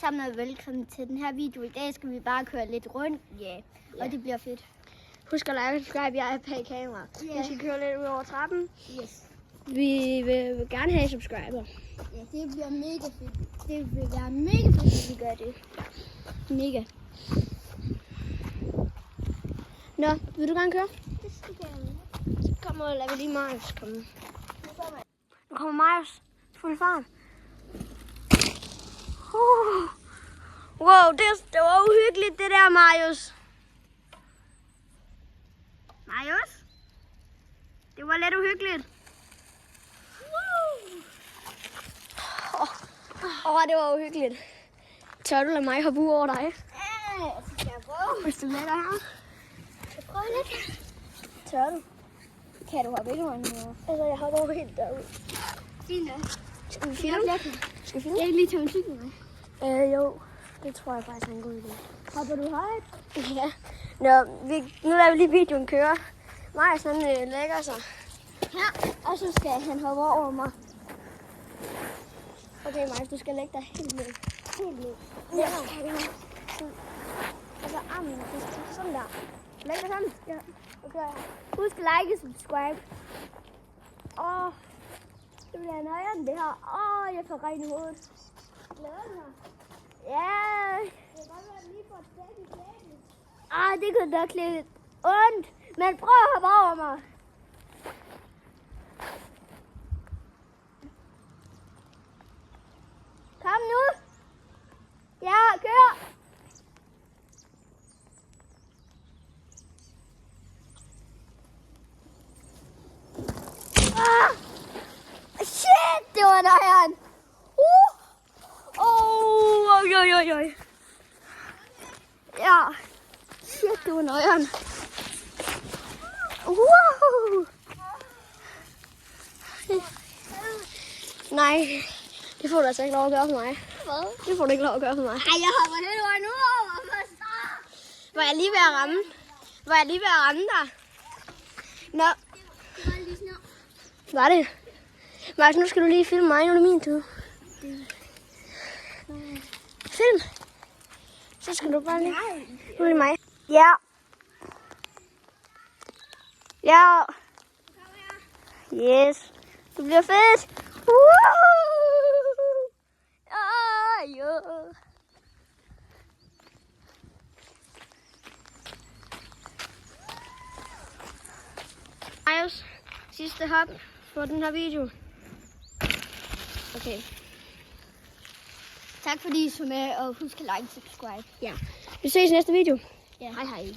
Sammen og velkommen til den her video. I dag skal vi bare køre lidt rundt, og det bliver fedt. Husk at like og subscribe, jeg er bag kamera. Vi skal køre lidt ud over trappen. Yes. Vi vil gerne have subscriber. Ja, det bliver mega fedt. Det vil være mega fedt, hvis vi gør det. Mega. Nå, vil du gerne køre? Det skal jeg. Så kommer og lader vi lige Marius komme. Nu kommer Marius. Fuld fart. Wow, det var uhyggeligt det der, Marius. Marius? Det var lidt uhyggeligt. Det var uhyggeligt. Tør du lade mig hoppe ud over dig? Ja, så skal jeg prøve. Hvis du lader dig her. Jeg prøver lidt. Tør du? Kan du hoppe ind over? Altså, jeg hopper over helt derud. Fint nok. Skal vi filme? Skal vi filme? Jeg kan lige tage en cykel med. Jo. Det tror jeg faktisk er en god idé. Hopper du højt? Ja. Nå, nu lader vi lige videoen køre. Marius, han lægger sig. Her, og så skal han hoppe over mig. Okay, Marius, du skal lægge dig helt ned. Helt ned. Ja. Altså, armen, sådan der. Læg dig sådan. Ja. Okay. Husk at like og subscribe. Det bliver nøjeren det her. Jeg får regn i hovedet. Glæder du dig? Ja. Det kan godt være lige for et sæt i sæt. Det kunne nok lidt ondt. Men prøv at hoppe over mig. Kom nu. Ja, kør. Shit, det var nøjeren. Oj. Ja. Shit, det var nøjeren. Nej, det får du altså ikke lov at gøre for mig. Hvad? Det får du ikke lov at gøre for mig. Ej, jeg hopper helt over nu over. Var jeg lige ved at ramme? Var jeg lige ved at ramme dig? Nå. Det var lige sådan. Var det? Marius, nu skal du lige filme mig. Nu er det min tur. Film. Så skal du bare lige... Nu er det mig. Ja. Ja. Yes. Det bliver fedt. Jo. Marius, sidste hop på den her video. Okay. Tak fordi I så med, og husk at like og subscribe. Ja. Vi ses i næste video. Ja. Hej hej.